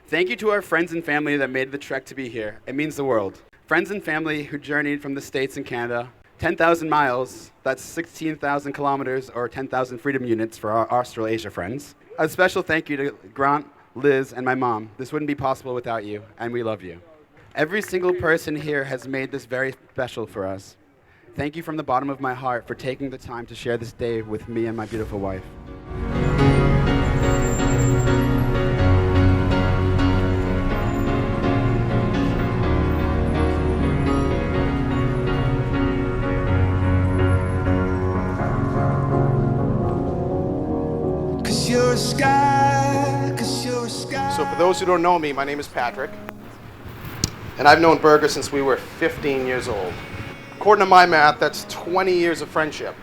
Thank you to our friends and family that made the trek to be here. It means the world. Friends and family who journeyed from the States and Canada, 10,000 miles, that's 16,000 kilometers or 10,000 freedom units for our Australasia friends. A special thank you to Grant, Liz, and my mom. This wouldn't be possible without you, and we love you. Every single person here has made this very special for us. Thank you from the bottom of my heart for taking the time to share this day with me and my beautiful wife. So for those who don't know me, my name is Patrick, and I've known Berger since we were 15 years old. According to my math, that's 20 years of friendship.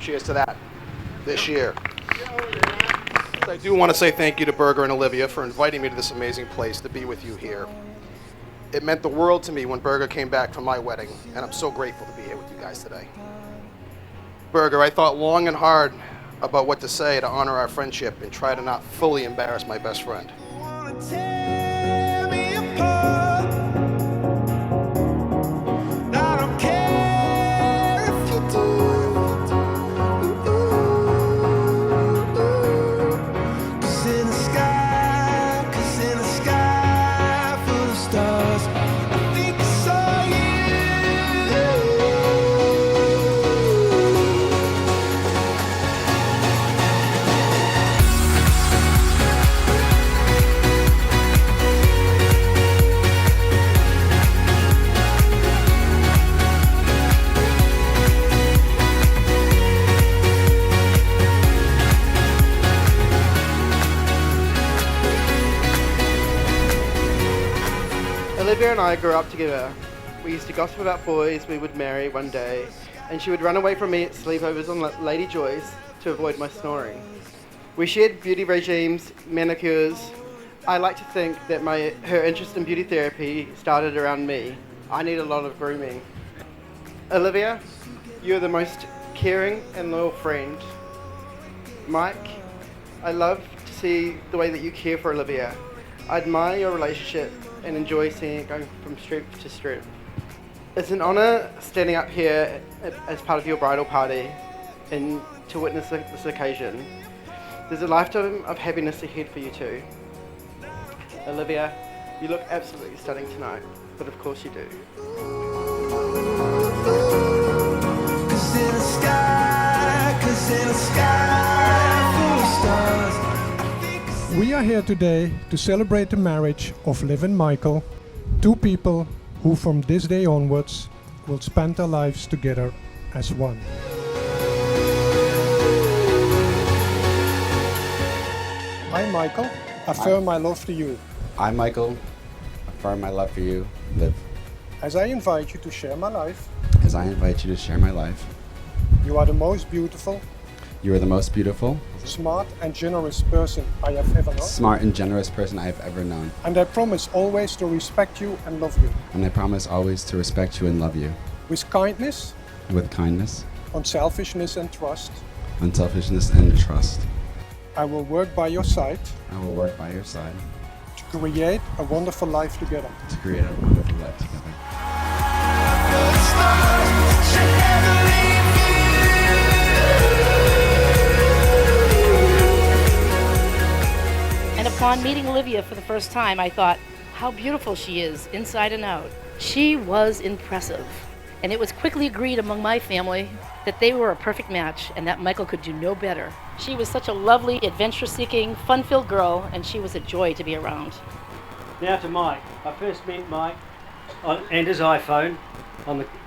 Cheers to that this year. I do want to say thank you to Berger and Olivia for inviting me to this amazing place to be with you here. It meant the world to me when Berger came back from my wedding, and I'm so grateful to be here with you guys today. Berger, I thought long and hard about what to say to honor our friendship and try to not fully embarrass my best friend. Olivia and I grew up together. We used to gossip about boys we would marry one day, and she would run away from me at sleepovers on Lady Joy's to avoid my snoring. We shared beauty regimes, manicures. I like to think that her interest in beauty therapy started around me. I need a lot of grooming. Olivia, you're the most caring and loyal friend. Mike, I love to see the way that you care for Olivia. I admire your relationship and enjoy seeing it going from strength to strength. It's an honour standing up here as part of your bridal party and to witness this occasion. There's a lifetime of happiness ahead for you two. Olivia, you look absolutely stunning tonight, but of course you do. We are here today to celebrate the marriage of Liv and Michael, two people who from this day onwards will spend their lives together as one. I, Michael, affirm my love to you. I, Michael, affirm my love for you, Liv. As I invite you to share my life, As I invite you to share my life, you are the most beautiful, you are the most beautiful, smart and generous person I have ever known. smart and generous person I have ever known. And I promise always to respect you and love you. And I promise always to respect you and love you. With kindness, With kindness, unselfishness and trust, unselfishness, and trust. I will work by your side I will work by your side to create a wonderful life together. to create a wonderful life together. And upon meeting Olivia for the first time, I thought, how beautiful she is, inside and out. She was impressive. And it was quickly agreed among my family that they were a perfect match and that Michael could do no better. She was such a lovely, adventure-seeking, fun-filled girl, and she was a joy to be around. Now to Mike. I first met Mike and his iPhone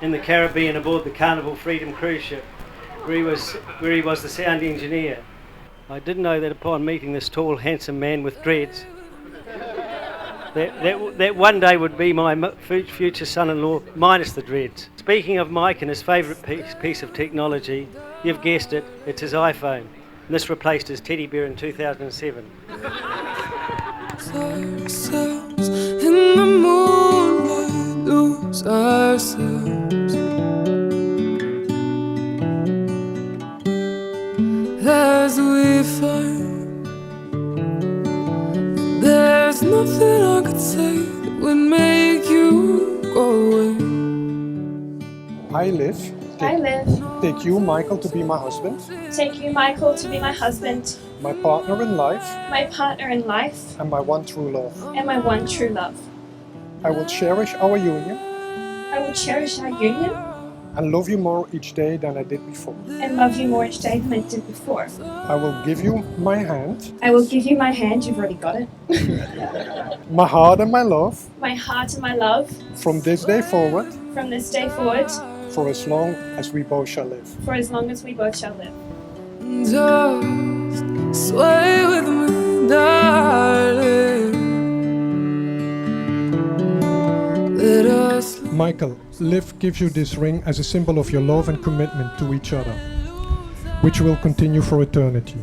in the Caribbean aboard the Carnival Freedom cruise ship, where he was the sound engineer. I didn't know that upon meeting this tall, handsome man with dreads, that one day would be my future son-in-law, minus the dreads. Speaking of Mike and his favourite piece of technology, you've guessed it, it's his iPhone. And this replaced his teddy bear in 2007. Ourselves in the moonlight, lose ourselves. As we find there's nothing nothing I could say that would make you go away. I live. I live. Take you, Michael, to be my husband, Take you, Michael, to be my husband, my partner in life, my partner in life, and my one true love. and my one true love. I will cherish our union I will cherish our union and love you more each day than I did before. and love you more each day than I did before. I will give you my hand, I will give you my hand, you've already got it, my heart and my love my heart and my love from this day forward from this day forward for as long as we both shall live. for as long as we both shall live. Just sway with me, darling. Let us. Michael, Liv gives you this ring as a symbol of your love and commitment to each other, which will continue for eternity.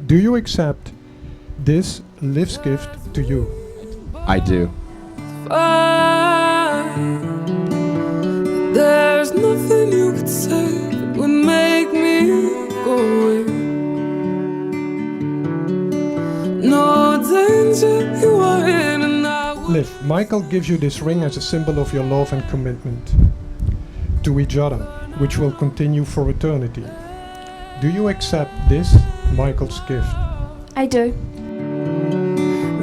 Do you accept this Liv's gift to you? I do. There's nothing you could say that would make me go away. No danger you are in, and I will. Liv, Michael gives you this ring as a symbol of your love and commitment to each other, which will continue for eternity. Do you accept this, Michael's gift? I do.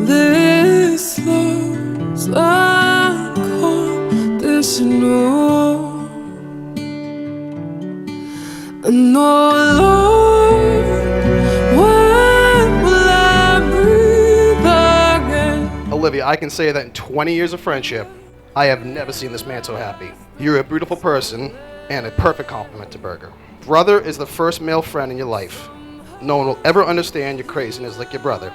This love's unconditional. And no, Lord, when will I breathe again? Olivia, I can say that in 20 years of friendship, I have never seen this man so happy. You're a beautiful person and a perfect compliment to Berger. Brother is the first male friend in your life. No one will ever understand your craziness like your brother.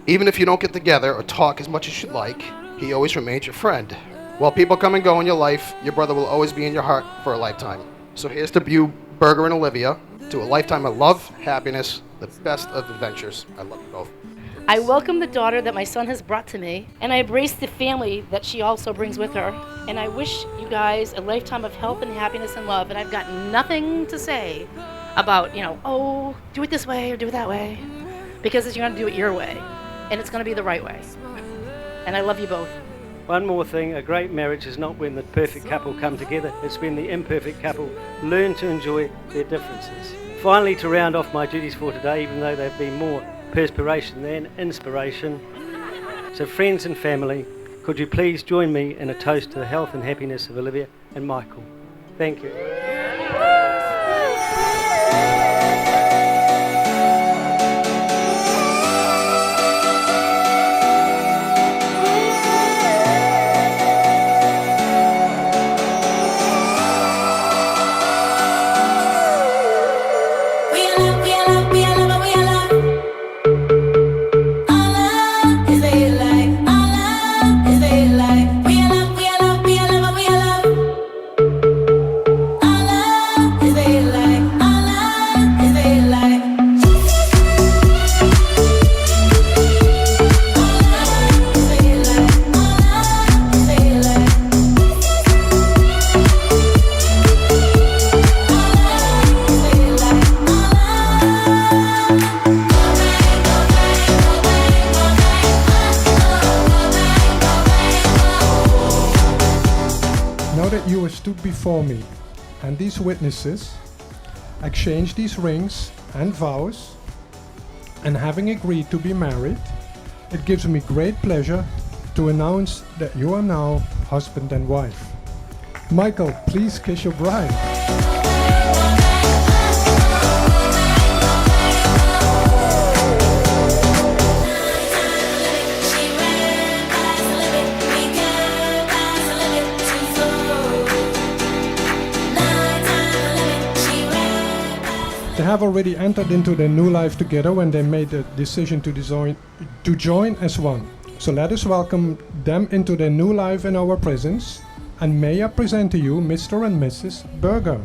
Even if you don't get together or talk as much as you'd like, he always remains your friend. While people come and go in your life, your brother will always be in your heart for a lifetime. So here's to you, Berger and Olivia, to a lifetime of love, happiness, the best of adventures. I love you both. I welcome the daughter that my son has brought to me, and I embrace the family that she also brings with her. And I wish you guys a lifetime of health and happiness and love. And I've got nothing to say about, oh, do it this way or do it that way, because you're going to do it your way, and it's going to be the right way. And I love you both. One more thing, a great marriage is not when the perfect couple come together, it's when the imperfect couple learn to enjoy their differences. Finally, to round off my duties for today, even though they've been more perspiration than inspiration. So friends and family, could you please join me in a toast to the health and happiness of Olivia and Michael. Thank you. Now that you have stood before me and these witnesses, exchanged these rings and vows, and having agreed to be married, it gives me great pleasure to announce that you are now husband and wife. Michael, please kiss your bride. They have already entered into their new life together when they made the decision to join as one. So let us welcome them into their new life in our presence. And may I present to you Mr. and Mrs. Berger.